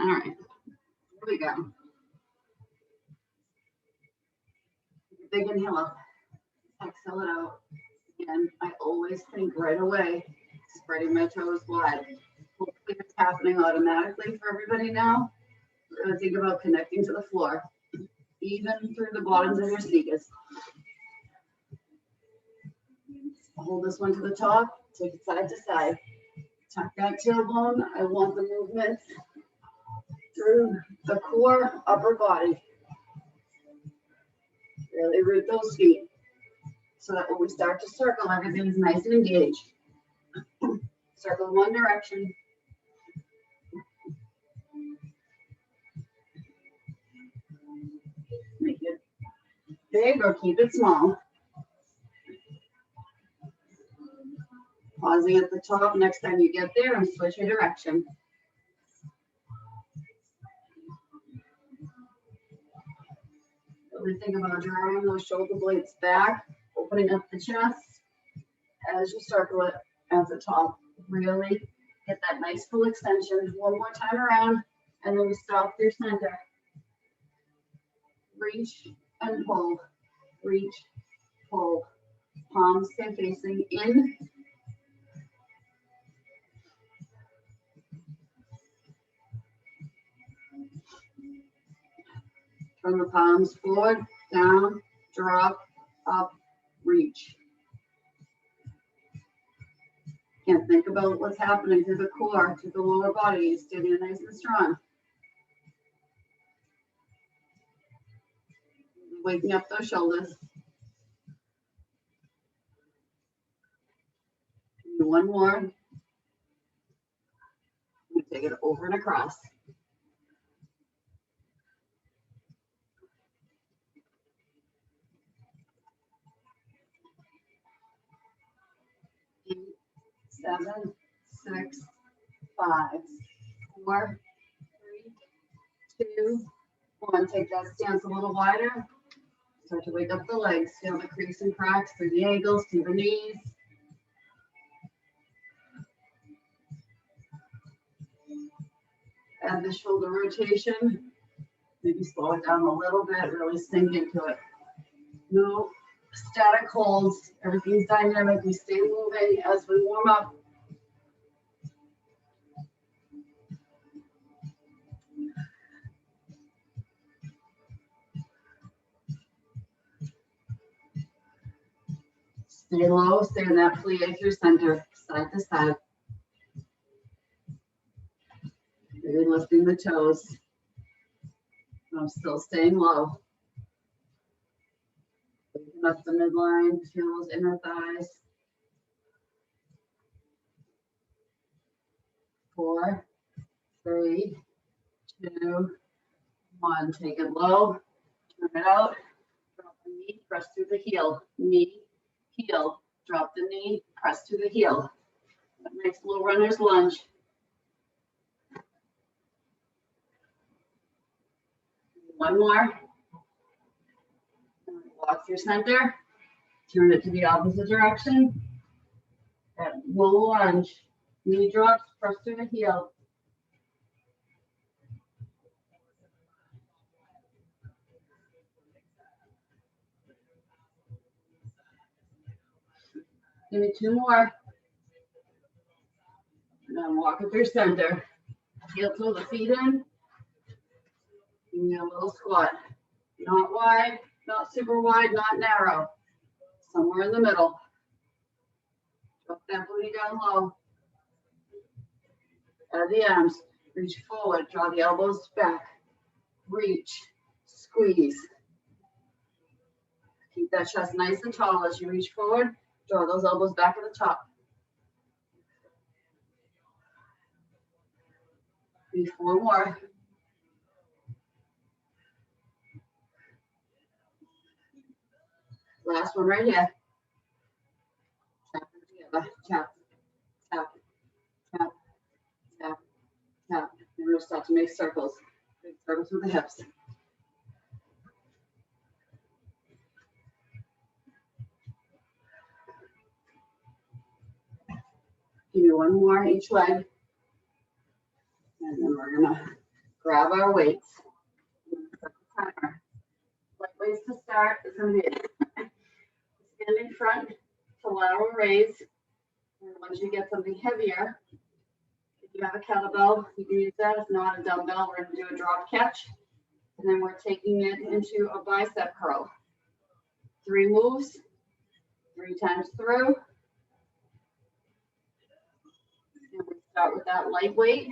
All right, here we go. Big inhale up, exhale it out. Again, I always think right away, spreading my toes wide. Hopefully it's happening automatically for everybody now. We're gonna think about connecting to the floor, even through the bottoms of your sneakers. Hold this one to the top, take it side to side. Tuck that tailbone. I want the movement through the core, upper body. Really root those feet so that when we start to circle, everything's nice and engaged. Circle in one direction. Make it big or keep it small. Pausing at the top next time you get there and switch your direction. Really think about drawing those shoulder blades back, opening up the chest as you circle it at the top. Really get that nice full extension. One more time around, and then we stop through center. Reach and hold. Reach, hold. Palms stay facing in. Turn the palms forward, down, drop, up, reach. Can't think about what's happening through the core, through the lower body, standing nice and strong. Waking up those shoulders. Do one more. We take it over and across. Eight, 7, 6, 5, 4, 3, 2, 1. Take that stance a little wider. Start to wake up the legs. Feel the crease and cracks through the ankles, through the knees. Add the shoulder rotation. Maybe slow it down a little bit, really sink into it. No static holds. Everything's dynamic. We stay moving as we warm up. Stay low, stay in that plie through center, side to side. Really lifting the toes. I'm still staying low. Open up the midline, feel those inner thighs. 4, 3, 2, 1. Take it low, turn it out, drop the knee, press through the heel. Knee, heel, drop the knee, press through the heel. That nice little runner's lunge. One more. Walk through center, turn it to the opposite direction. That low lunge, knee drops, press through the heel. Give me 2 more. And then walk it through center. Heel toe the feet in. Give me a little squat. Not wide, not super wide, not narrow. Somewhere in the middle. Drop that booty down low. Add the arms. Reach forward. Draw the elbows back. Reach. Squeeze. Keep that chest nice and tall as you reach forward. Draw those elbows back at the top. Maybe 4 more. Last one right here. Tap them together. Tap, tap, tap, tap, tap. And we're going to start to make circles. Big circles with the hips. Give me 1 more each leg. And then we're going to grab our weights. Set the timer. Light weights to start. It's going to be stand in front to lateral raise. And once you get something heavier, if you have a kettlebell, you can use that. If not, a dumbbell, we're going to do a drop catch. And then we're taking it into a bicep curl. 3 moves, 3 times through. And we start with that light weight.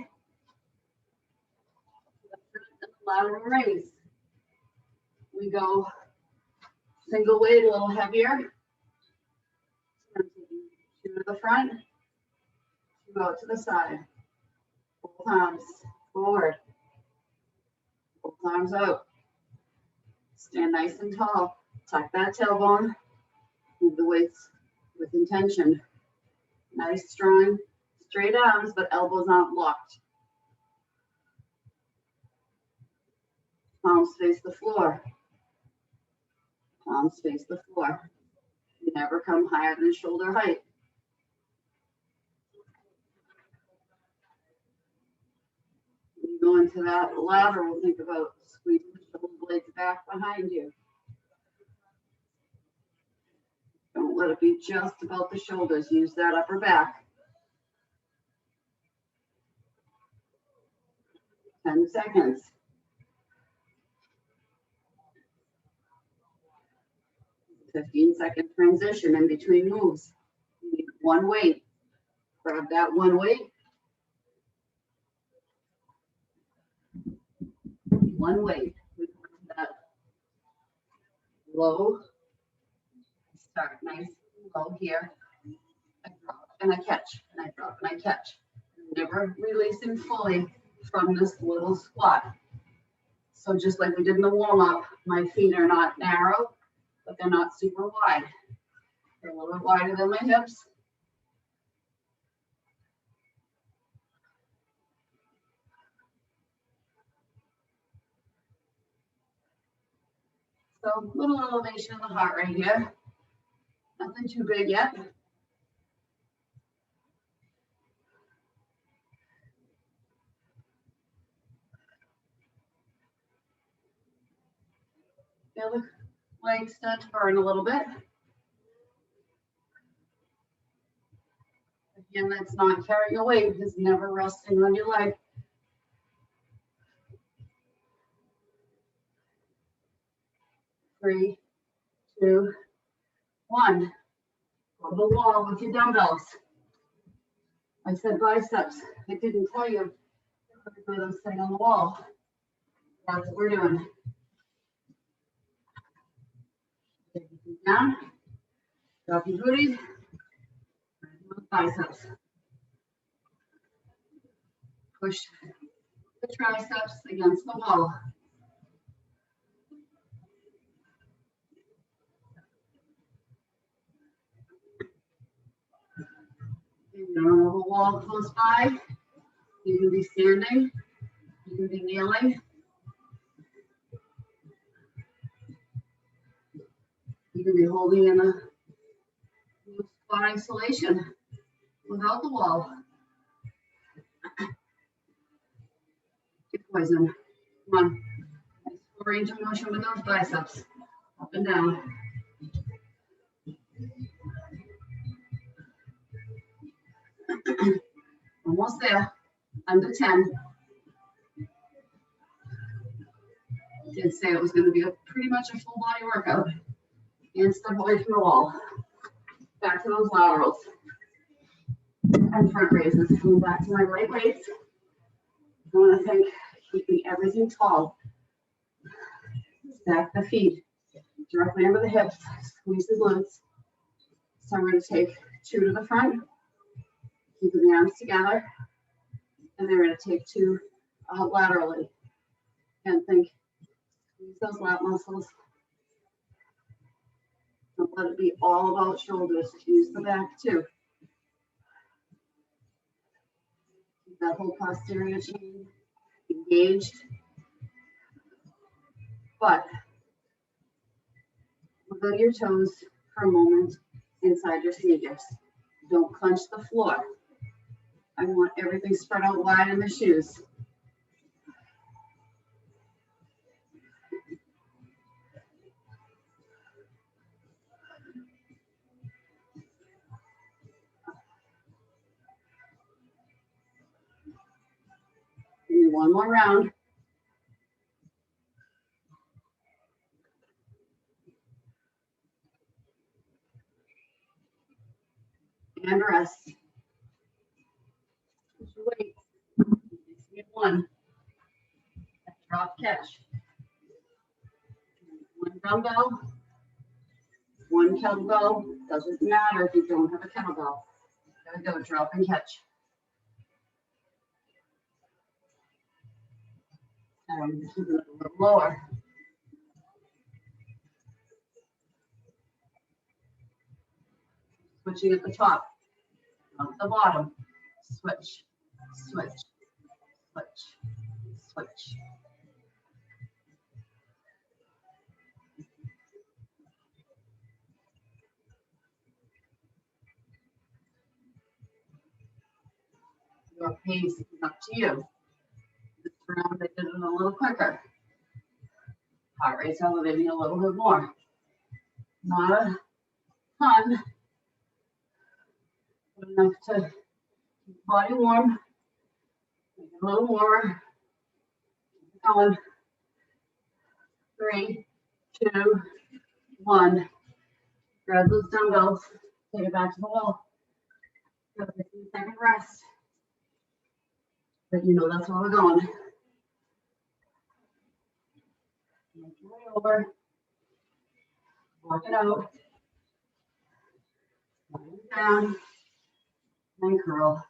Lateral raise. We go single weight, a little heavier. 2 to the front, 2 out to the side. Both arms forward. Both arms out. Stand nice and tall. Tuck that tailbone. Move the weights with intention. Nice, strong, straight arms, but elbows aren't locked. Palms face the floor. Palms face the floor. You never come higher than shoulder height. When you go into that lateral, think about squeezing the shoulder blades back behind you. Don't let it be just about the shoulders. Use that upper back. 10 seconds. 15-second transition in between moves. You need 1 weight. Grab that 1 weight. 1 weight. That low. Start nice and low here. I drop and I catch, and I drop and I catch. Never releasing fully from this little squat. So just like we did in the warm-up, my feet are not narrow, but they're not super wide. They're a little bit wider than my hips. So little elevation of the heart right here. Nothing too big yet. The other leg start to burn a little bit. Again, that's not carrying a weight, it's never resting on your leg. Three, 2, 1. Go to the wall with your dumbbells. I said biceps. I didn't tell you for them sitting on the wall. That's what we're doing. Take your feet down. Drop your booty. Biceps. Push the triceps against the wall. You don't have a wall close by. You can be standing. You can be kneeling. You can be holding in a squat isolation without the wall. Get poison. Come on. Nice full range of motion with those biceps. Up and down. Almost there. Under 10. Did say it was going to be pretty much a full body workout. And step away from the wall. Back to those laterals. And front raises. Coming back to my light weights. I want to think keeping everything tall. Stack the feet directly under the hips. Squeeze the glutes. So I'm going to take 2 to the front. Keeping the arms together. And then we're going to take 2 laterally. And think, squeeze those lat muscles. Don't let it be all about shoulders. Use the back too. Keep that whole posterior chain engaged. But wiggle your toes for a moment inside your sneakers. Don't clench the floor. I want everything spread out wide in the shoes. do one more round. And rest. Wait. One. Drop catch. One dumbbell. One kettlebell. Doesn't matter if you don't have a kettlebell. Gotta go drop and catch. And keep it a little lower. Switching at the top, not the bottom. Switch, switch, switch, switch. Your pace is up to you. This round I did it a little quicker. Heart rate's elevating a little bit more. Not a ton, but enough to keep the body warm. Make it a little warmer. Keep going. 3, 2, 1. Grab those dumbbells. Take it back to the wall. Go 15-second rest. But you know that's where we're going. Make your way over. Walk it out. Down. And curl.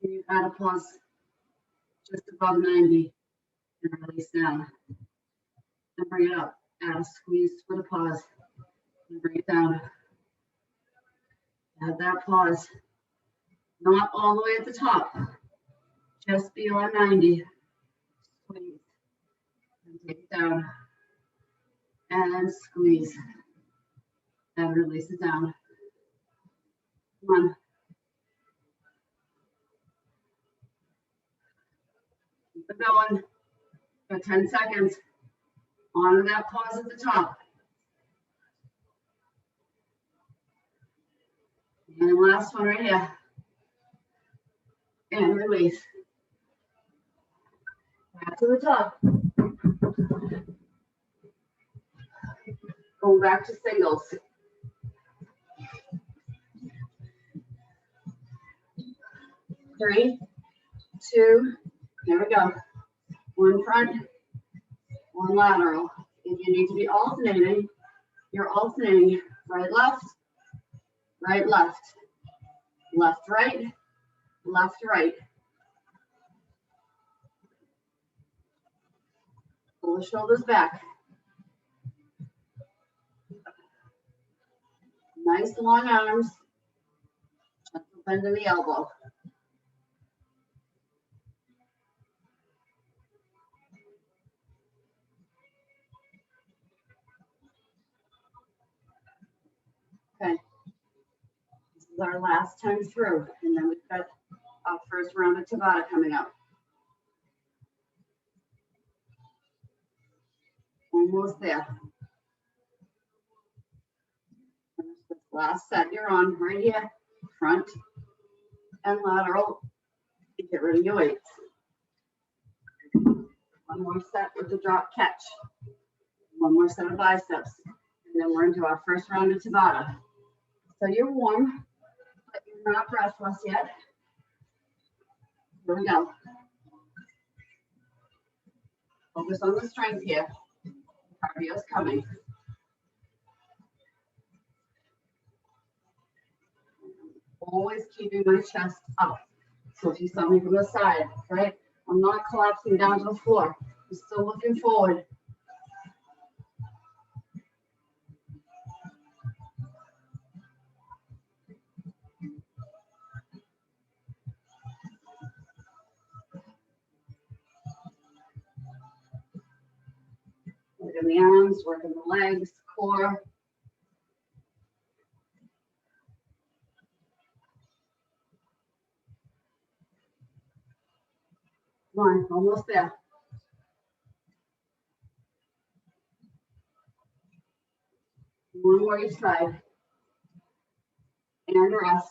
Can you add a pause just above 90 and release down? And bring it up. Add a squeeze with a pause. And bring it down. Add that pause. Not all the way at the top. Just beyond 90. Squeeze. And take it down. And squeeze. And release it down. Come on. Keep it going. Got 10 seconds. Honor that pause at the top. And last one right here. And release. Back to the top. Going back to singles. 3, 2, here we go. One front, one lateral. If you need to be alternating, you're alternating right, left, right, left, left, right, left, right. Pull the shoulders back. Nice long arms. Gentle bend in the elbow. Okay. This is our last time through, and then we've got our first round of Tabata coming up. Almost there. This last set you're on right here, front and lateral. Get rid of your weights. One more set with the drop catch. One more set of biceps. And then we're into our first round of Tabata. So you're warm, but you're not breathless yet. Here we go. Focus on the strength here. Cardio's coming. Always keeping my chest up. So if you saw me from the side, right? I'm not collapsing down to the floor. I'm still looking forward. Working the arms, working the legs, core. Come on, almost there. One more each side. And rest.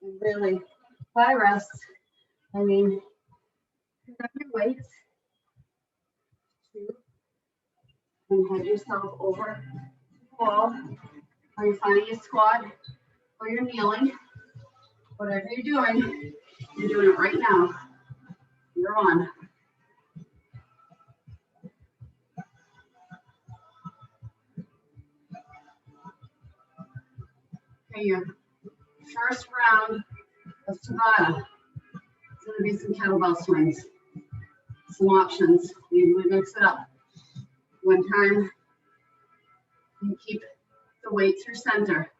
And really, by rest, I mean, pick up your weights. 2. And head yourself over the wall. Or you're finding a squat, or you're kneeling. Whatever you're doing it right now. You're on. Okay, your first round of Tabata is going to be some kettlebell swings. Some options. Maybe we mix it up. One time, you keep the weight through center,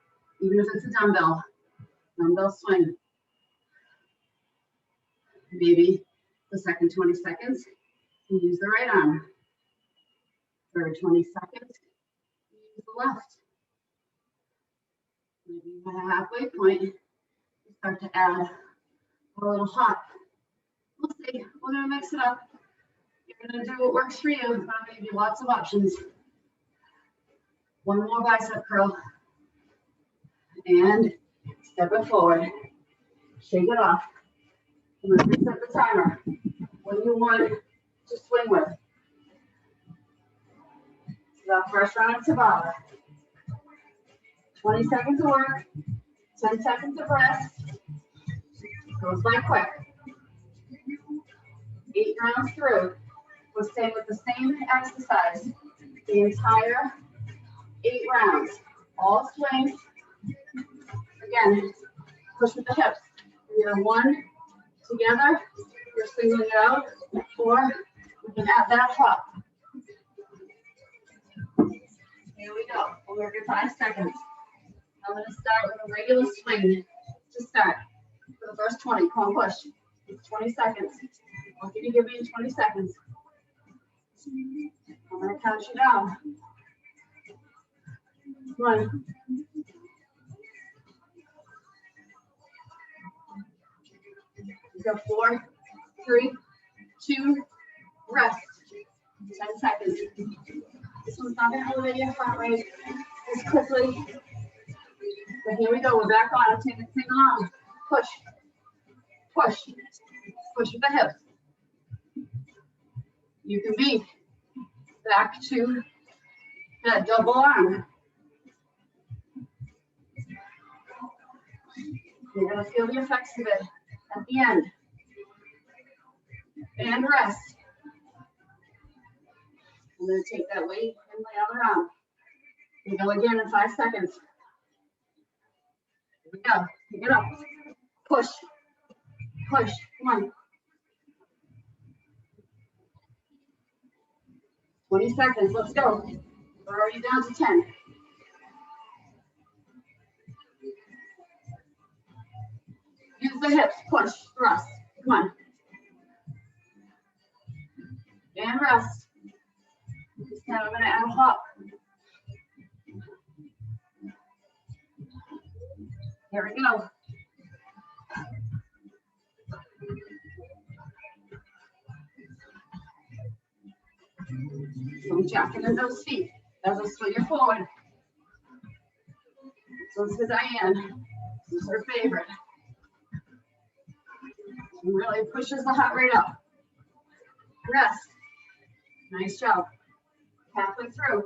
even if it's a dumbbell swing. Maybe the second 20 seconds, you use the right arm. Third 20 seconds, you use the left. Maybe at a halfway point, you start to add a little hop. We'll see. We're going to mix it up. You're going to do what works for you, but I'm going to give you lots of options. One more bicep curl. And step it forward. Shake it off. I'm going to reset the timer. What do you want to swing with? This is our first round of Tabata. 20 seconds of work, 10 seconds of rest. Goes by quick. 8 rounds through. We'll stay with the same exercise the entire 8 rounds. All swings. Again, push with the hips. Either one together, you're singling it out, or we can add that hop. Here we go. We'll work in 5 seconds. I'm going to start with a regular swing to start. For the first 20, come on, push. It's 20 seconds. I'll give you 20 seconds. I'm going to count you down. 1. Go 4, 3, 2, rest. 10 seconds. This one's not going to elevate your heart rate as quickly. But here we go. We're back on. Take a single arm. Push. Push. Push with the hips. You can be back to that double arm. You're going to feel the effects of it at the end. And rest. I'm going to take that weight and lay on the arm. We go again in 5 seconds. Here we go. Pick it up. Push. Push. Come on. 20 seconds. Let's go. We're already down to 10. Use the hips. Push. Thrust. Come on. And rest. This time I'm going to add a hop. Here we go. So jacking in those feet as I swing it forward. This one's for Diane. This is her favorite. She really pushes the heart rate up. Rest. Nice job. Halfway through.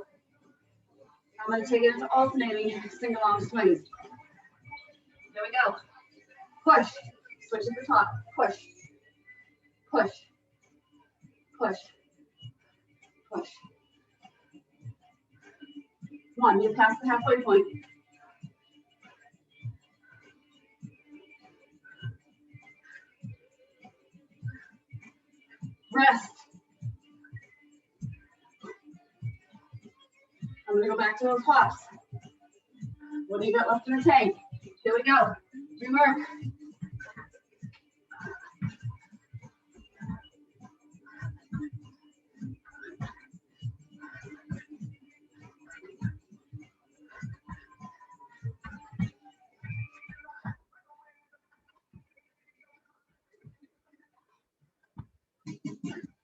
I'm going to take it into alternating single arm swings. Here we go. Push. Switch at the top. Push. Push. Push. Push. Come on, you're past the halfway point. Rest. I'm going to go back to those hops. What do you got left in the tank? Here we go. Do work.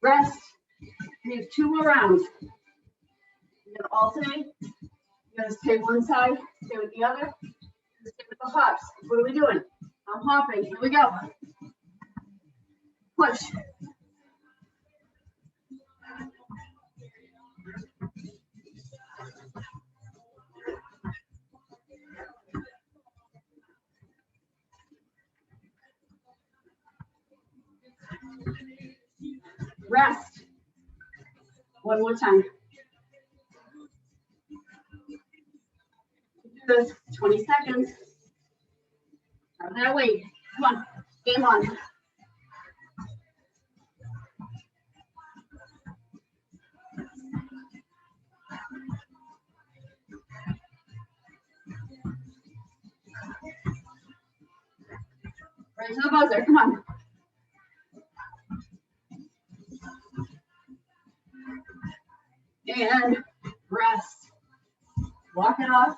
Rest. We have 2 more rounds. You're gonna alternate. You're gonna stay one side, stay with the other, stay with the hops. What are we doing? I'm hopping. Here we go. Push. Rest. One more time. Do this 20 seconds. Have that weight. Come on. Game on. Right to the buzzer. Come on. And rest. Walk it off.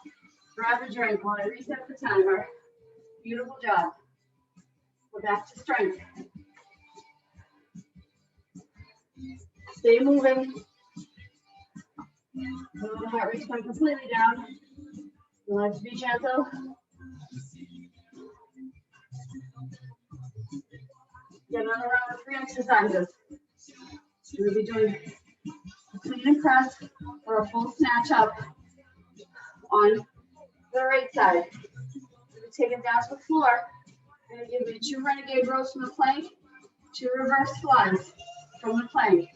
Grab a drink while I reset the timer. Beautiful job. We're back to strength. Stay moving. Move the heart rate come completely down. You want to be gentle. Get another round of 3 exercises. We'll be doing a clean and press or a full snatch up on the right side. We'll take it down to the floor. I'm going to give you 2 renegade rows from the plank, 2 reverse flies from the plank.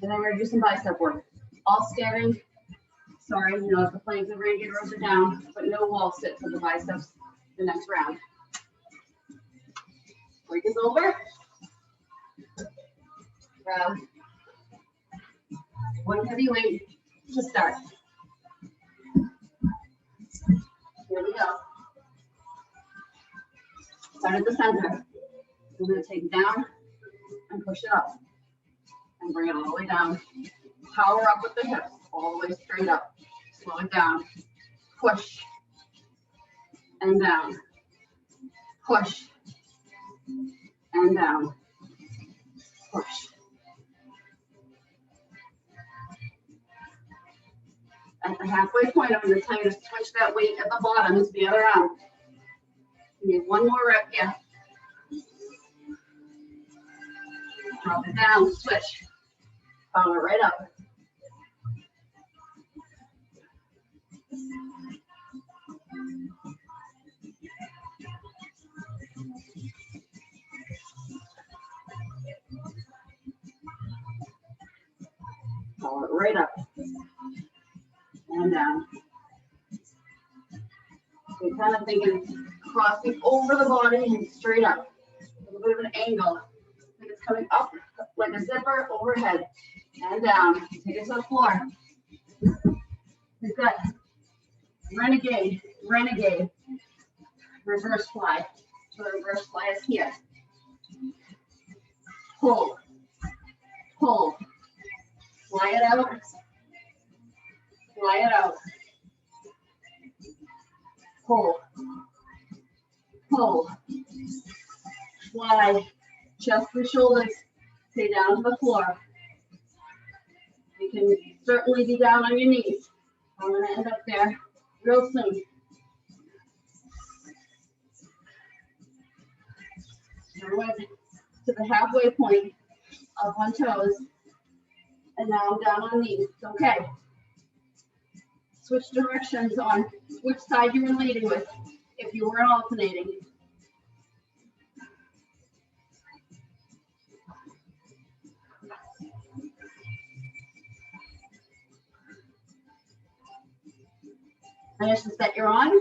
And then we're going to do some bicep work. All standing. Sorry, you know, if the plank and renegade rows are down, but no wall sit for the biceps the next round. Break is over. Grab 1 heavy weight to start. Here we go. Start at the center. We're going to take it down and push it up. And bring it all the way down. Power up with the hips, all the way straight up. Slow it down. Push. And down. Push. And down. Push. At the halfway point, I'm going to tell you to switch that weight at the bottom to the other arm. You need 1 more rep here. Drop it down, switch. Power right up. Power right up. And down. So you're kind of thinking crossing over the body and straight up. A little bit of an angle. Like it's coming up like a zipper overhead and down. Take it to the floor. You've got renegade, renegade, reverse fly. So the reverse fly is here. Pull, pull, fly it out, fly it out. Pull, pull, fly, chest and shoulders, stay down to the floor. You can certainly be down on your knees. I'm going to end up there real soon. I went to the halfway point, up on toes, and now I'm down on knees. It's okay. Switch directions on which side you were leading with if you weren't alternating. Finish the set you're on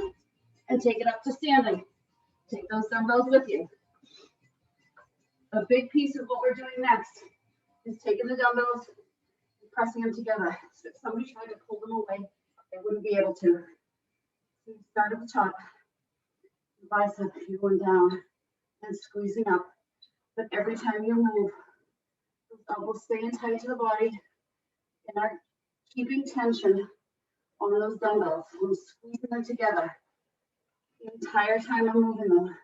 and take it up to standing. Take those dumbbells with you. A big piece of what we're doing next is taking the dumbbells and pressing them together. So if somebody tried to pull them away, they wouldn't be able to. So you start at the top, the bicep, you're going down and squeezing up. But every time you move, those elbows staying tight to the body and are keeping tension on those dumbbells. I'm squeezing them together the entire time I'm moving them.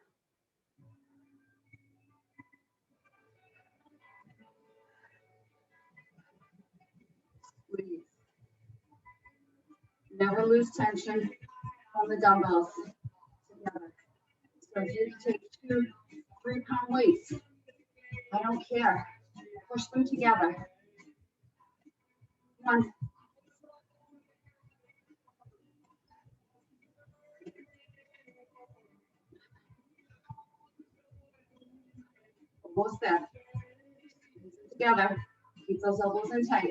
Squeeze. Never lose tension on the dumbbells together. So if you take 2 3-pound weights, I don't care. Push them together. Come on. Almost there. Together. Keep those elbows in tight.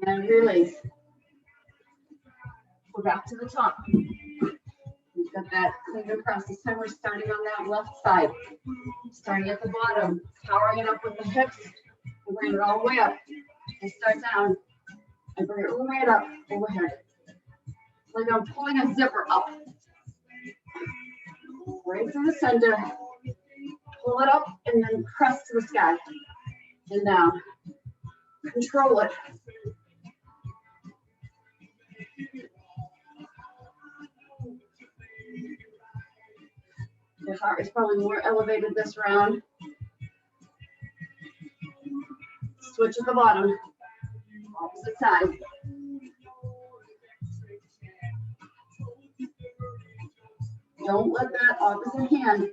And release. Go back to the top. We've got that clean press. This time we're starting on that left side. Starting at the bottom, powering it up with the hips, and bring it all the way up. I start down, and bring it all the way up, overhead. Like I'm pulling a zipper up. Right through the center. Pull it up, and then press to the sky. And down. Control it. Your heart is probably more elevated this round. Switch at the bottom. Opposite side. Don't let that opposite hand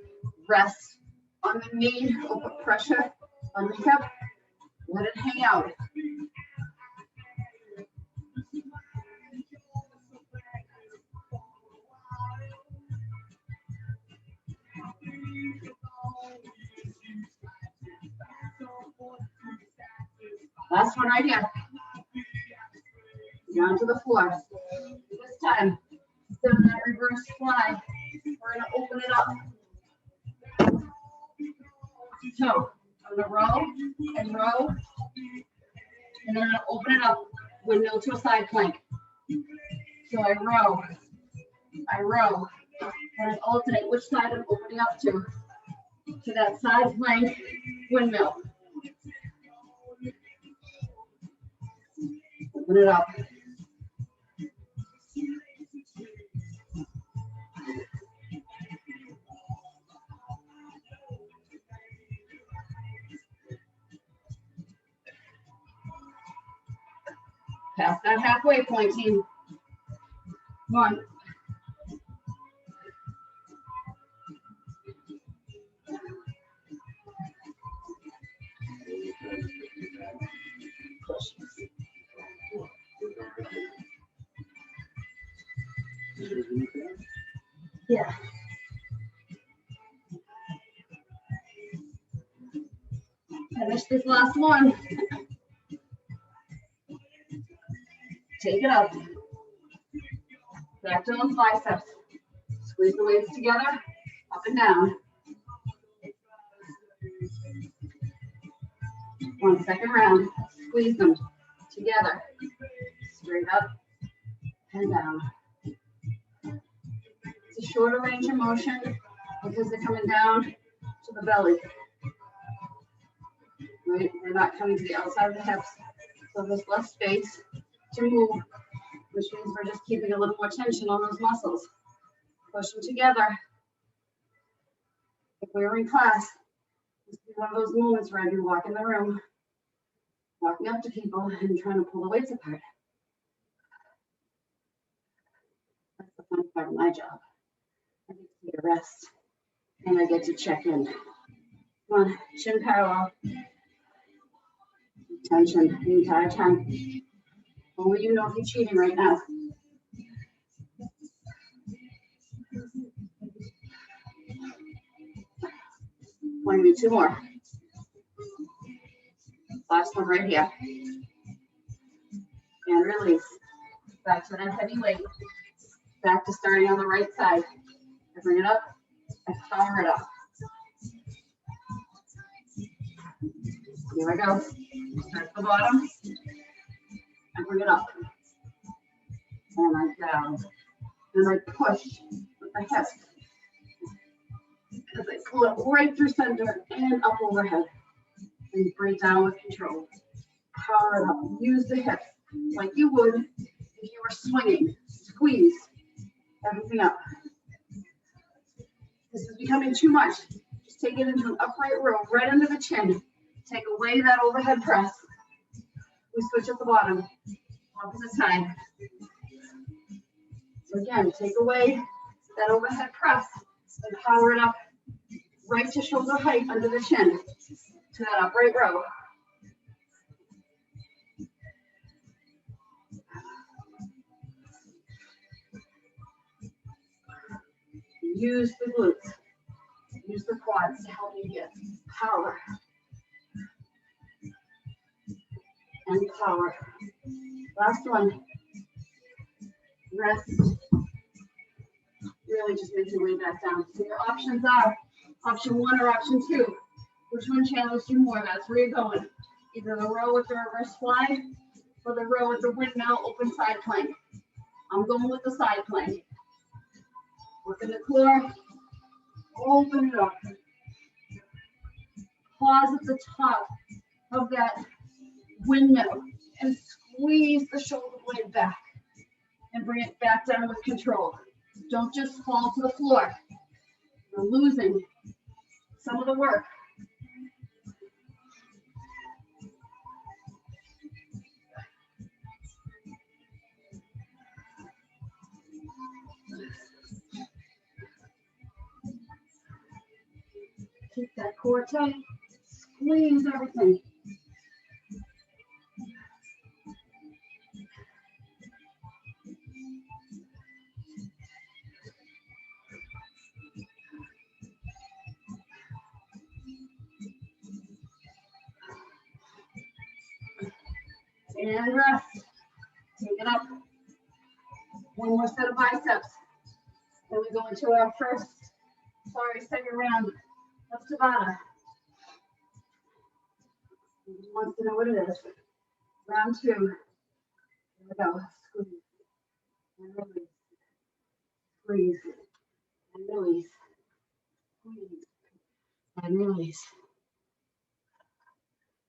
rest on the knee or put pressure on the hip. Let it hang out. Last one right here. Down to the floor. This time, instead of that reverse fly, we're going to open it up. So, I'm going to row, and then I'm going to open it up, windmill to a side plank. So I row, and I alternate which side I'm opening up to that side plank, windmill. Open it up. Past that halfway point, team. Come on. Yeah. Finish this last one. Take it up. Back to those biceps. Squeeze the weights together, up and down. 1 second round. Squeeze them together. Straight up and down. It's a shorter range of motion because they're coming down to the belly. Right? They're not coming to the outside of the hips. So there's less space to move, which means we're just keeping a little more tension on those muscles. Push them together. If we were in class, this would be one of those moments where I'd be walking the room, walking up to people and trying to pull the weights apart. That's the fun part of my job. I get to take a rest and I get to check in. Come on, chin parallel. Tension the entire time. Only you know if you're cheating right now. Want to do 2 more. Last one right here. And release. Back to that heavy weight. Back to starting on the right side. I bring it up. I power it up. Here I go. Start at the bottom. I bring it up. And I down. And I push with the hips. As I pull it right through center and up overhead. And bring it down with control. Power it up. Use the hips like you would if you were swinging. Squeeze. Everything up. This is becoming too much. Just take it into an upright row, right under the chin. Take away that overhead press. We switch at the bottom, opposite side. So again, take away that overhead press and power it up right to shoulder height under the chin to that upright row. Use the glutes, use the quads to help you get power and power. Last one. Rest. Really just make your way back down. So your options are option 1 or option 2. Which one challenged you more? That's where you're going. Either the row with the reverse fly or the row with the windmill open side plank. I'm going with the side plank. Working the core. Open it up. Pause at the top of that windmill and squeeze the shoulder blade back and bring it back down with control. Don't just fall to the floor. You're losing some of the work. Keep that core tight. Squeeze everything. And rest. Take it up. One more set of biceps. Then we go into our second round of Tabata. Who wants to know what it is? Round 2. Here we go. Squeeze and release. Squeeze and release. Squeeze and release.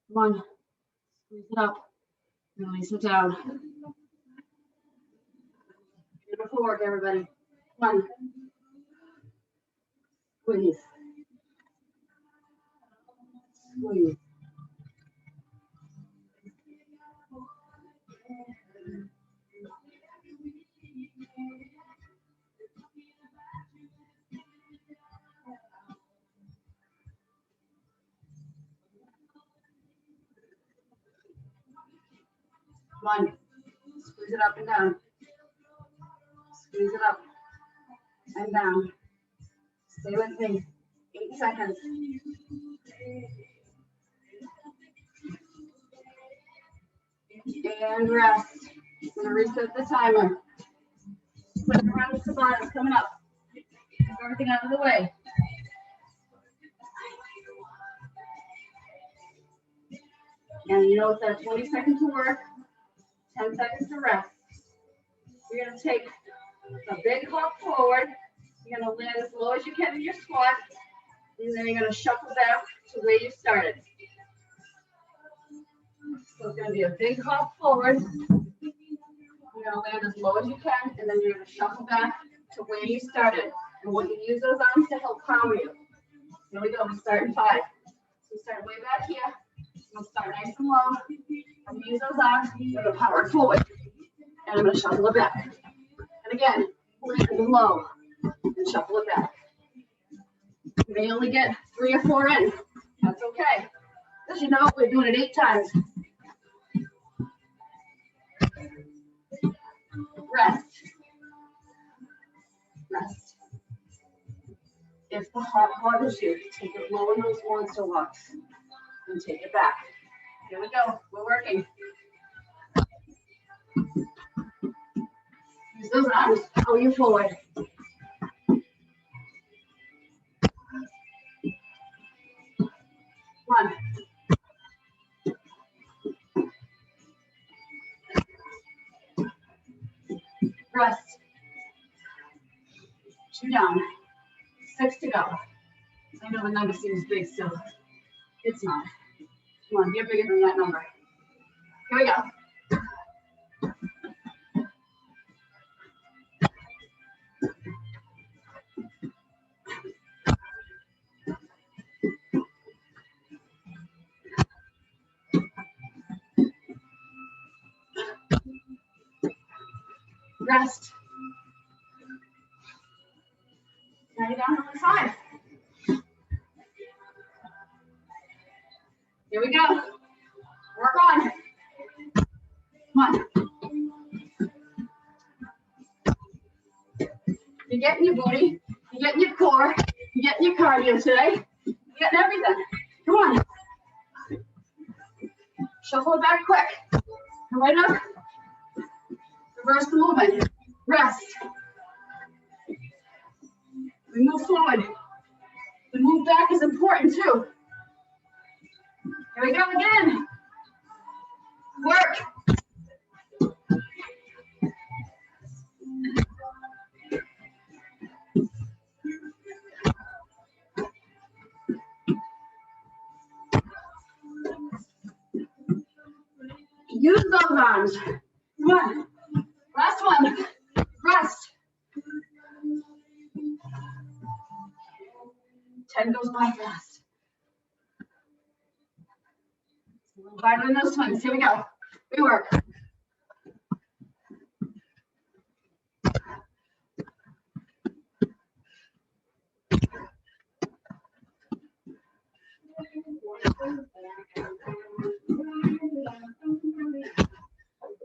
Come on. Squeeze it up. Release it down. Beautiful work, everybody. Come on. Squeeze. Squeeze. Come on. Squeeze it up and down. Squeeze it up and down. Stay with me. 8 seconds. And rest. I'm going to reset the timer. Second round of Tabata is coming up. Get everything out of the way. And you know, with that 20 seconds to work, 10 seconds to rest. You're going to take a big hop forward. You're going to land as low as you can in your squat. And then you're going to shuffle back to where you started. So it's going to be a big hop forward. You're going to land as low as you can, and then you're going to shuffle back to where you started. And when you use those arms to help power you. Here we go. We start in 5. So we start way back here. We'll start nice and low. I'm going to use those arms. I'm going to power forward. And I'm going to shuffle it back. And again, land low and shuffle it back. You may only get 3 or 4 in. That's okay. Because you know we're doing it 8 times. Rest. Rest. If the heart bothers you, take it low in those monster walks and take it back. Here we go. We're working. Use those arms. Pull you forward. One. Rest. 2 down. 6 to go. I know the number seems big still. It's not. Come on, get bigger than that number. Here we go. Rest. Now you're down on the side. Here we go. Work on. Come on. You're getting your booty, you're getting your core, you're getting your cardio today, you're getting everything. Come on. Shuffle it back quick. Come right up. Reverse the movement. Rest. We move forward. The move back is important too. Here we go again. Work. Use those arms. Come on. Last one. Rest. 10 goes by fast. A little harder than those swings. Here we go. We work.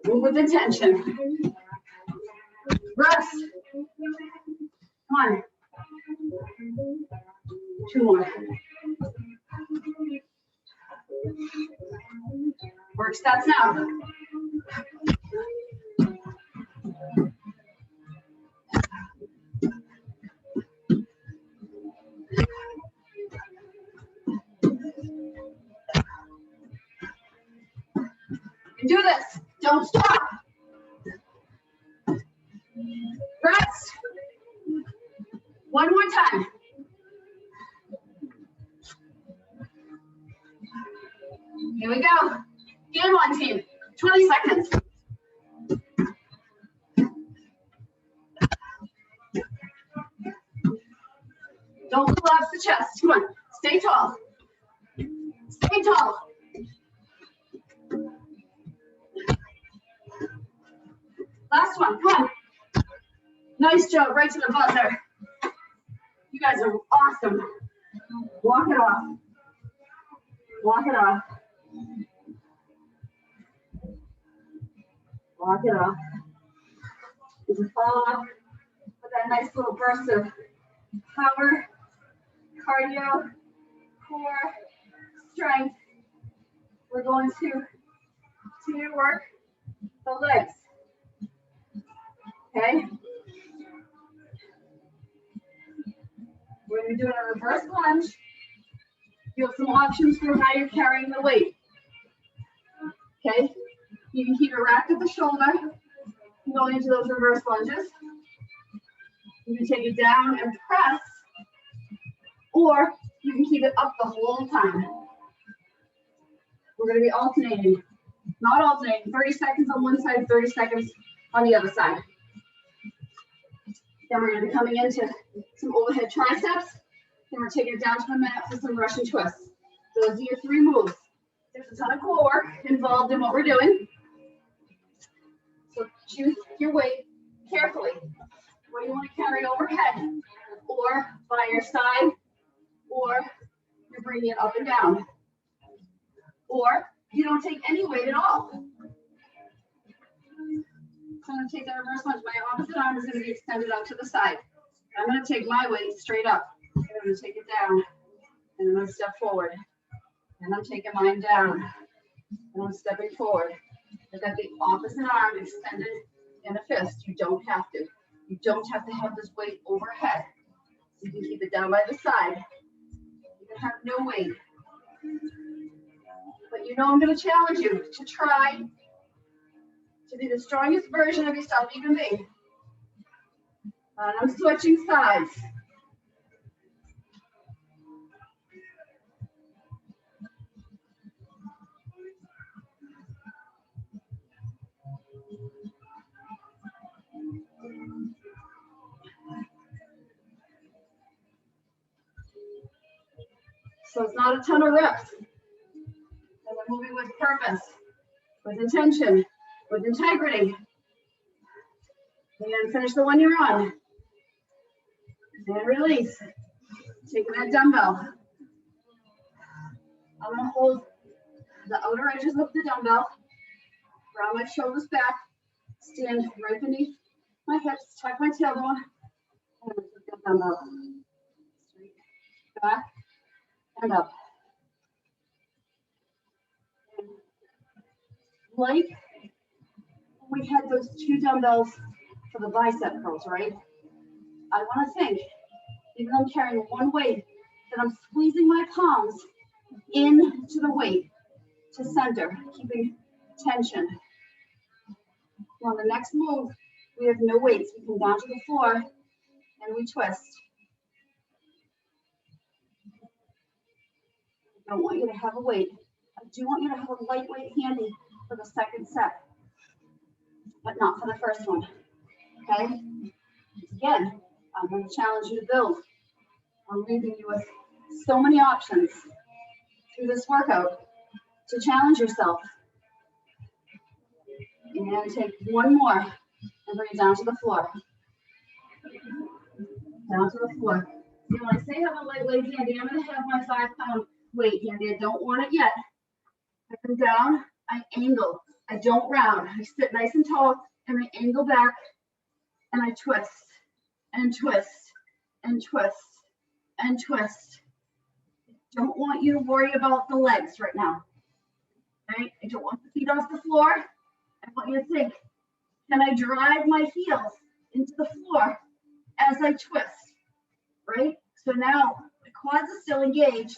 Move with intention. Rest. Come on. 2 more. Work stats now. You can do this. Don't stop. Rest. One more time. Here we go. Game on, team. 20 seconds. Don't collapse the chest. Come on. Stay tall. Stay tall. Last one. Come on. Nice job. Right to the buzzer. You guys are awesome. Walk it off. Walk it off. Walk it off. You can follow up with that nice little burst of power, cardio, core, strength. We're going to continue to work the legs. Okay? We're going to be doing a reverse lunge. You have some options for how you're carrying the weight. Okay? You can keep it wrapped at the shoulder, going into those reverse lunges. You can take it down and press, or you can keep it up the whole time. We're going to be alternating, not alternating, 30 seconds on one side, 30 seconds on the other side. Then we're going to be coming into some overhead triceps. Then we're taking it down to the mat for some Russian twists. Those are your 3 moves. There's a ton of core work involved in what we're doing. So choose your weight carefully. What do you want to carry overhead? Or by your side? Or you're bringing it up and down? Or you don't take any weight at all. So I'm going to take that reverse lunge. My opposite arm is going to be extended out to the side. I'm going to take my weight straight up. I'm going to take it down. And I'm going to step forward. And I'm taking mine down. And I'm stepping forward. I've got the opposite arm extended in a fist. You don't have to. You don't have to have this weight overhead. You can keep it down by the side. You can have no weight. But you know I'm going to challenge you to try to be the strongest version of yourself you can be. And I'm switching sides. So it's not a ton of reps. And we're moving with purpose, with intention, with integrity. And finish the one you're on. And release. Taking that dumbbell. I'm gonna hold the outer edges of the dumbbell. Round my shoulders back. Stand right beneath my hips. Tuck my tailbone. And lift the dumbbell. Straight back and up. And like we had those two dumbbells for the bicep curls, right? I want to think, even though I'm carrying one weight, that I'm squeezing my palms into the weight to center, keeping tension. On the next move, we have no weights. We come down to the floor and we twist. I don't want you to have a weight. I do want you to have a lightweight handy for the second set, but not for the first one. Okay? Again, I'm going to challenge you to build. I'm leaving you with so many options through this workout to challenge yourself. And take one more and bring it down to the floor. Down to the floor. You know, when I say have a lightweight handy, I'm going to have my 5-pound weight handy. I don't want it yet. I come down, I angle. I don't round. I sit nice and tall and I angle back and I twist and twist and twist and twist. I don't want you to worry about the legs right now. Right? I don't want the feet off the floor. I want you to think, can I drive my heels into the floor as I twist, right? So now the quads are still engaged.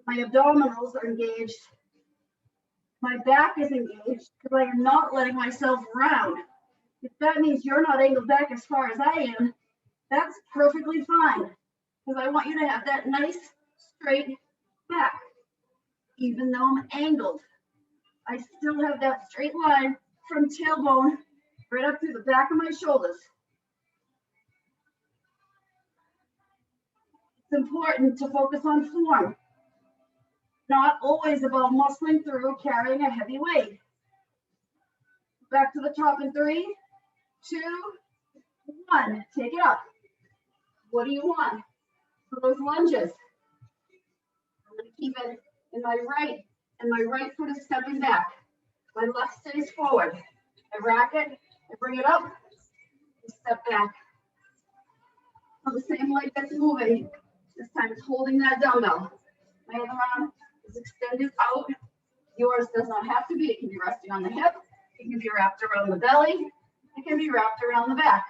My abdominals are engaged. My back is engaged because I am not letting myself round. If that means you're not angled back as far as I am, that's perfectly fine because I want you to have that nice straight back. Even though I'm angled, I still have that straight line from tailbone right up through the back of my shoulders. It's important to focus on form, not always about muscling through carrying a heavy weight. Back to the top in 3, 2, 1. Take it up. What do you want for those lunges? I'm going to keep it in my right, and my right foot is stepping back. My left stays forward. I rack it, I bring it up, and step back. So the same leg that's moving, this time it's holding that dumbbell. My other arm is extended out. Yours does not have to be. It can be resting on the hip. It can be wrapped around the belly. It can be wrapped around the back.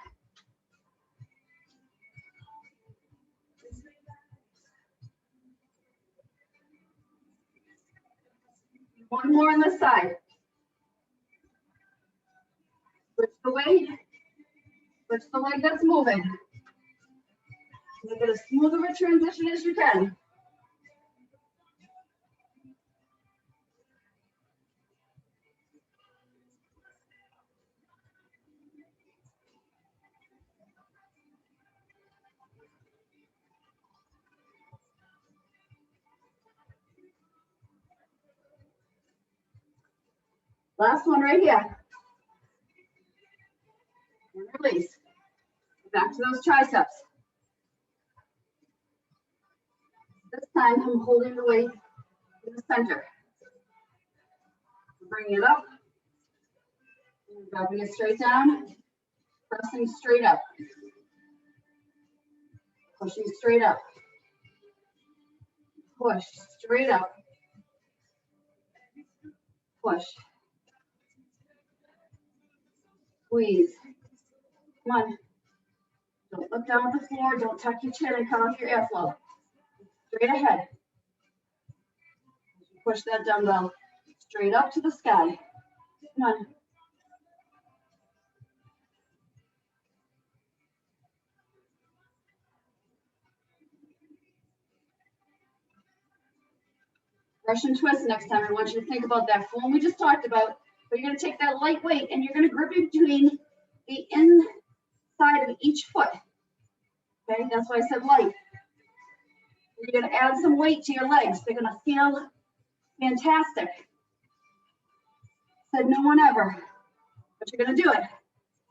One more on this side. Switch the weight. Switch the leg that's moving. Make it as smooth of a transition as you can. Last one right here. And release. Back to those triceps. This time I'm holding the weight in the center. Bringing it up. Dropping it straight down. Pressing straight up. Pushing straight up. Push straight up. Push. Squeeze. Come on. Don't look down at the floor. Don't tuck your chin and cut off your airflow. Straight ahead. Push that dumbbell straight up to the sky. Come on. Russian twist next time. I want you to think about that form we just talked about. But you're going to take that light weight and you're going to grip it between the inside of each foot. Okay, that's why I said light. You're going to add some weight to your legs. They're going to feel fantastic. Said no one ever. But you're gonna do it.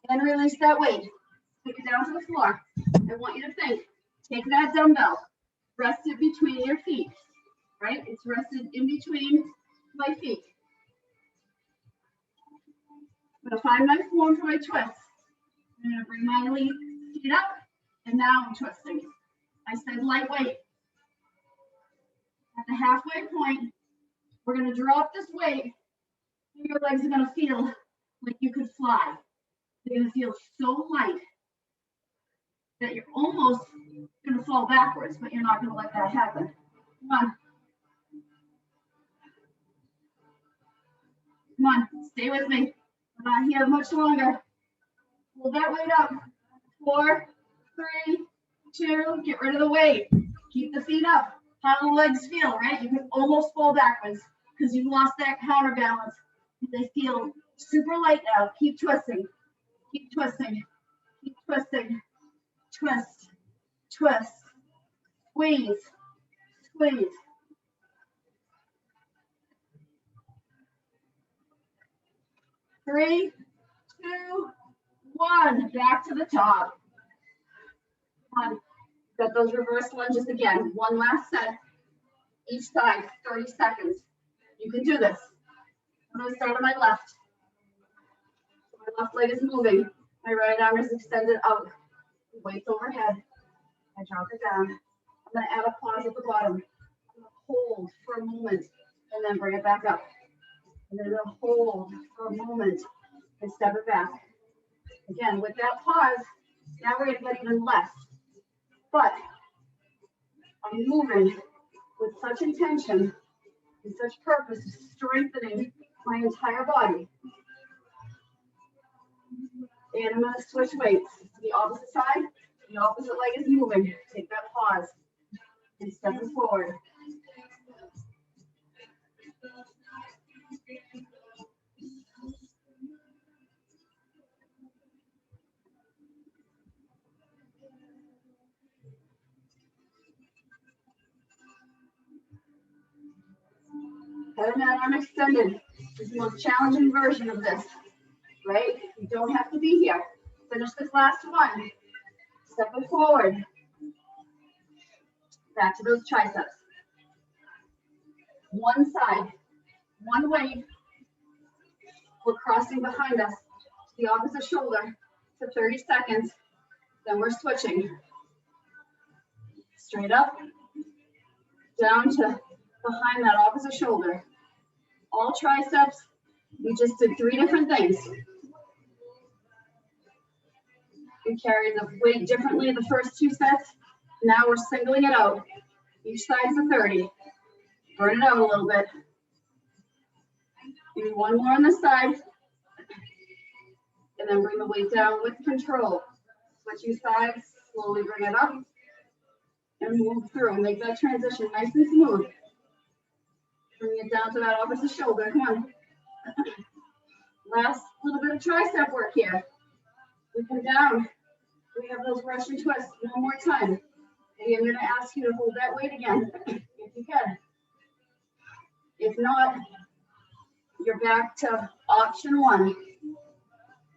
And release that weight. Take it down to the floor. I want you to think, take that dumbbell, rest it between your feet, right? It's rested in between my feet. I'm gonna find my form for my twist. I'm gonna bring my feet up, and now I'm twisting. I said lightweight. At the halfway point, we're gonna drop this weight, and your legs are gonna feel like you could fly. They're gonna feel so light that you're almost gonna fall backwards, but you're not gonna let that happen. Come on. Come on, stay with me. I'm not here much longer. Hold that weight up. 4, 3, 2, get rid of the weight. Keep the feet up. How do the legs feel, right? You can almost fall backwards because you lost that counterbalance. They feel super light now. Keep twisting. Keep twisting. Keep twisting. Twist. Twist. Squeeze. Squeeze. Three, 2, 1. Back to the top. Come on. Got those reverse lunges again. One last set. Each side, 30 seconds. You can do this. I'm going to start on my left. My left leg is moving. My right arm is extended out. Weight's overhead. I drop it down. I'm going to add a pause at the bottom. I'm going to hold for a moment and then bring it back up. I'm going to hold for a moment and step it back. Again, with that pause, now we're going to get even less. But I'm moving with such intention and such purpose, strengthening my entire body. And I'm going to switch weights to the opposite side. The opposite leg is moving. Take that pause and step it forward. Head and arm extended. This is the most challenging version of this, right? You don't have to be here. Finish this last one. Step it forward. Back to those triceps. One side, one weight. We're crossing behind us to the opposite shoulder for 30 seconds. Then we're switching. Straight up, down to behind that opposite shoulder. All triceps. We just did 3 different things. We carried the weight differently in the first 2 sets. Now we're singling it out. Each side's a 30. Burn it out a little bit. Do one more on this side. And then bring the weight down with control. Switching sides, slowly bring it up. And move through and make that transition nice and smooth. Bring it down to that opposite shoulder. Come on. Last little bit of tricep work here. We come down. We have those Russian twists. One more time. And I'm going to ask you to hold that weight again, if you can. If not, you're back to option 1.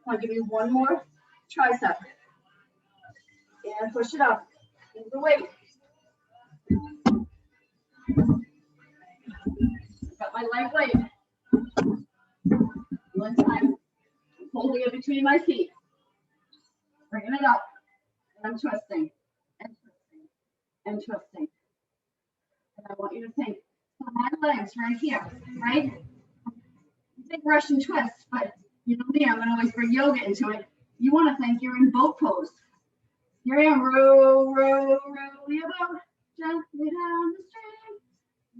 I'll give you one more tricep. And push it up. Move the weight. Got my light weight. One time. Holding it between my feet. Bringing it up. And I'm twisting. And twisting. And twisting. And I want you to think, so my legs right here, right? Big Russian twist, but you know me, I'm going to always bring yoga into it. You want to think you're in boat pose. Here I am, row, row, row your boat gently down the stream.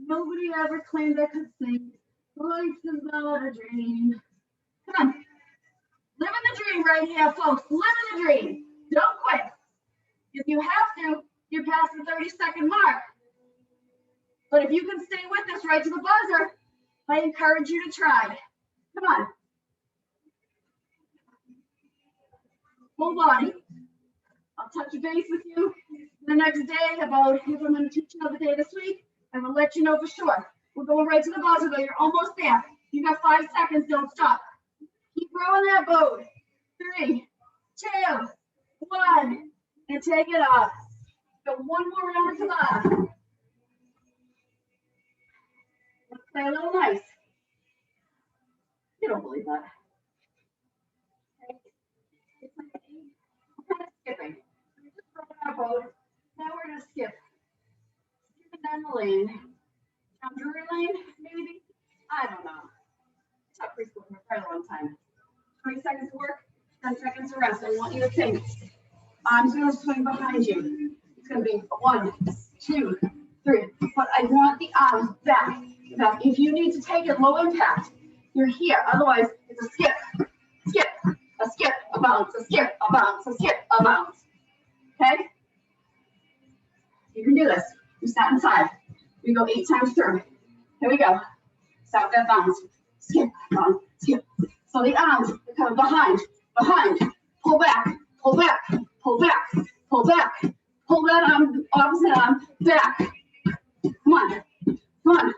Nobody ever claimed I could sing. Life is not a dream. Come on. Living the dream right here, folks. Living the dream. Don't quit. If you have to, you're past the 30-second mark. But if you can stay with us right to the buzzer, I encourage you to try. Come on. Full body. I'll touch base with you the next day about if I'm going to teach another day this week. I will let you know for sure. We're going right to the buzzer, though. You're almost there. You got 5 seconds. Don't stop. Keep Row in that boat. 3, 2, 1, and take it off. Go one more round to Tabata. Let's play a little nice. You don't believe that. Okay. It's like we're kind of skipping. We're just throwing our boat. Now we're going to skip. Skipping down the lane. Down Drury Lane, maybe? I don't know. It's not preschool for quite a long time. 20 seconds to work, 10 seconds to rest. I want you to think. Arms going to swing behind you. It's going to be 1, 2, 3. But I want the arms back. Now, if you need to take it low impact, you're here. Otherwise, it's a skip, skip, a skip, a bounce, a skip, a bounce, a skip, a bounce. Okay? You can do this. You start inside. We go 8 times through. Here we go. Start that bounce. Skip, bounce, skip. So the arms are coming behind, behind. Pull back, pull back, pull back, pull back. Pull that arm, opposite arm, back. Come on, come on.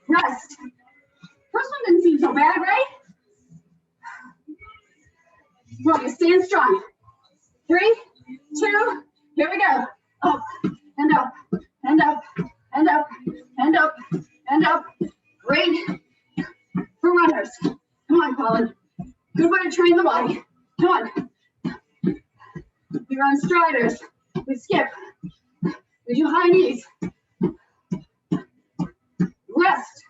Rest. First one didn't seem so bad, right? Come on, you stand strong. 3, 2, here we go. Up, and up, and up, and up, and up, and up. Great for runners. Come on, Colin. Good way to train the body. Come on. We run striders. We skip. We do high knees. Rest.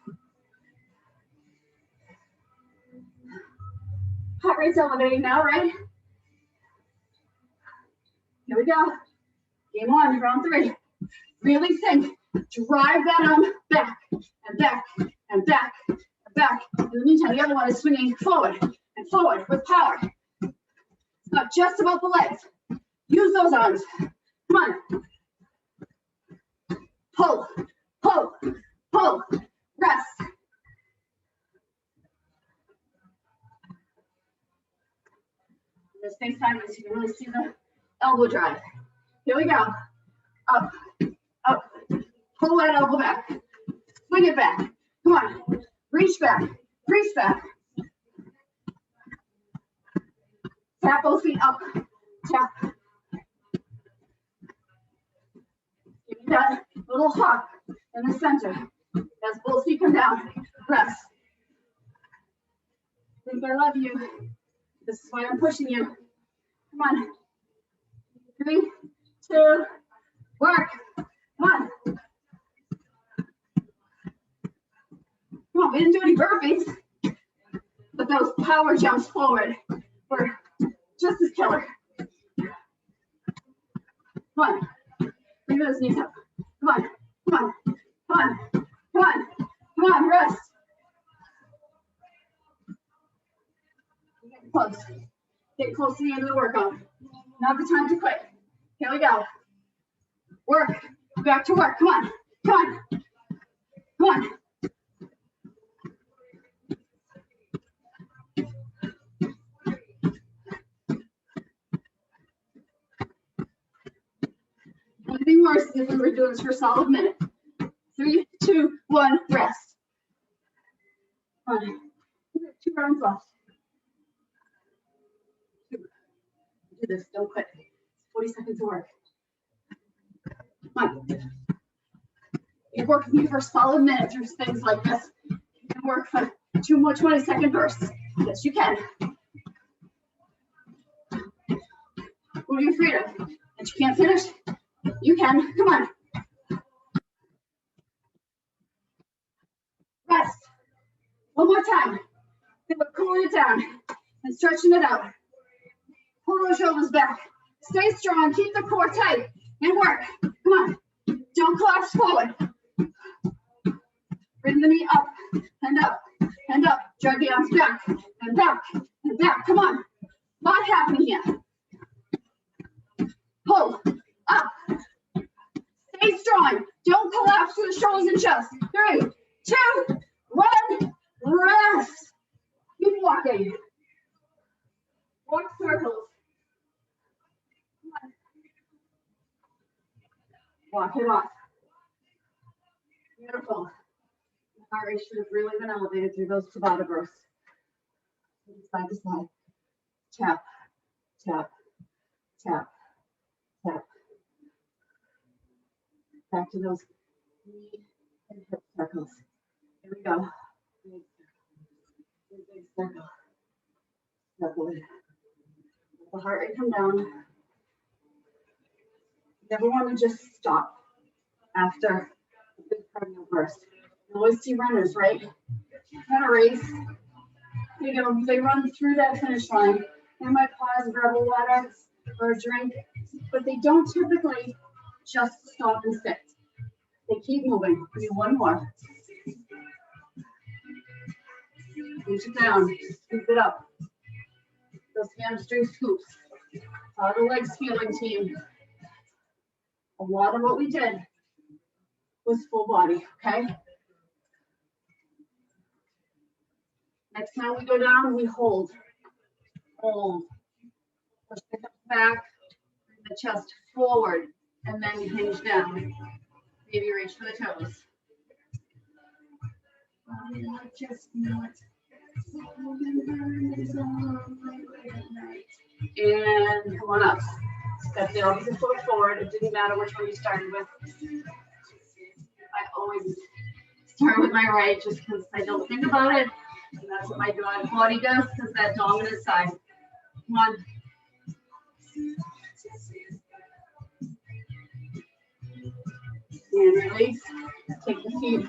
Heart rate's elevating now, right? Here we go. Game 1, round 3. Really think. Drive that arm back and back and back and back. In the meantime, the other one is swinging forward and forward with power. It's not just about the legs. Use those arms. Come on. Pull, pull, pull. Rest. Just stay sideways so you can really see the elbow drive. Here we go. Up, up. Pull that elbow back. Swing it back. Come on. Reach back. Reach back. Tap both feet up. Tap. Give me that little hop in the center. As both feet come down. Rest. I think I love you. This is why I'm pushing you. Come on. 3, 2, work. Come on. Come on, we didn't do any burpees, but those power jumps forward were just as killer. Come on. Bring those knees up. Come on. Come on. Come on. Come on. Come on. Rest. Get close. Get close to the end of the workout. Not the time to quit. Here we go. Work. Back to work. Come on. Come on. Come on. Nothing worse than if we were doing this for a solid minute. 3, 2, 1, rest. Come on. 2 rounds left. 2. Do this. Don't quit. 40 seconds of work. Come on. You work with me for a solid minute through things like this. You can work for 2 more 20-second bursts. Yes, you can. What are you afraid of? That you can't finish? You can. Come on. Rest. One more time. We're cooling it down and stretching it out. Pull those shoulders back. Stay strong. Keep the core tight and work. Come on. Don't collapse forward. Bring the knee up and up and up. Drag the arms back and back and back. Come on. A lot happening here. Pull up. Stay strong. Don't collapse through the shoulders and chest. 3, 2, 1. Rest. Keep walking. Walk circles. Come on. Walk it off. Beautiful. The heart rate should have really been elevated through those Tabata bursts. Side to side. Tap, tap, tap, tap. Back to those knee and hip circles. Here we go. Big circle. Circle it. Let the heart rate come down. You never want to just stop after a big cardio burst. You always see runners, right? At a race, you know, they run through that finish line. They might pause, grab a water or a drink, but they don't typically just stop and sit. They keep moving. Do one more. Push it down. Scoop it up. Those hamstring scoops. How are the legs feeling, team? A lot of what we did was full body, okay? Next time we go down, we hold. Hold. Push the hips back, bring the chest forward, and then hinge down. Maybe reach for the toes. And come on up. Step the opposite foot forward. It didn't matter which one you started with. I always start with my right just because I don't think about it. And that's what my body does, because that dominant side. Come on. And release. Take the feet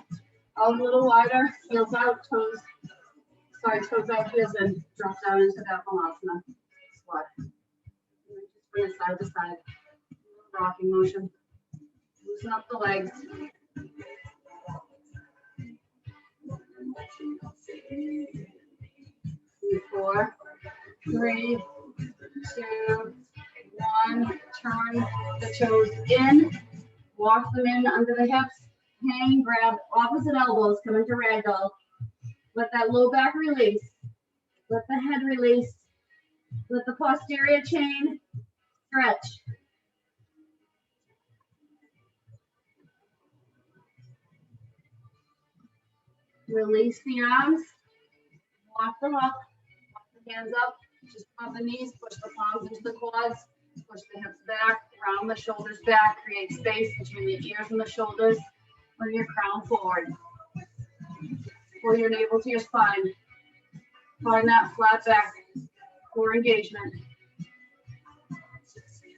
out a little wider, heels out, toes out, heels in. Drop down into that Malasana squat. Just bring it side to side. Rocking motion. Loosen up the legs. 4, 3, 2, 1. Turn the toes in. Walk them in under the hips. Hang, grab opposite elbows, come into ragdoll. Let that low back release. Let the head release. Let the posterior chain stretch. Release the arms. Walk them up. Walk the hands up. Just pop the knees. Push the palms into the quads. Push the hips back. Round the shoulders back. Create space between the ears and the shoulders. Bring your crown forward. Pull your navel to your spine. Find that flat back, core engagement.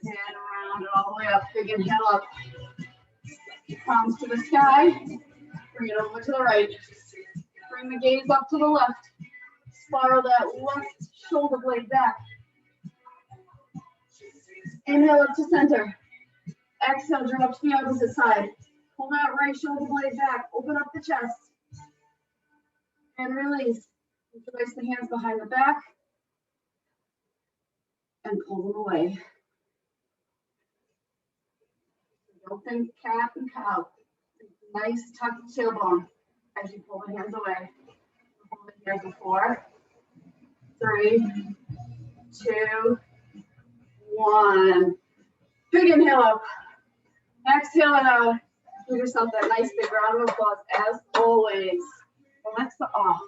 And around it all the way up. Big inhale up. Palms to the sky. Bring it over to the right. Bring the gaze up to the left. Spiral that left shoulder blade back. Inhale up to center. Exhale, drop to the opposite side. Pull that right shoulder blade back. Open up the chest. And release. Place the hands behind the back. And pull them away. Don't think cat and cow. Nice tucked tailbone as you pull the hands away. Hold it here for 4, 3, 2, 1. Big inhale up. Exhale it out. Give yourself that nice big round of applause as always. Alexa off.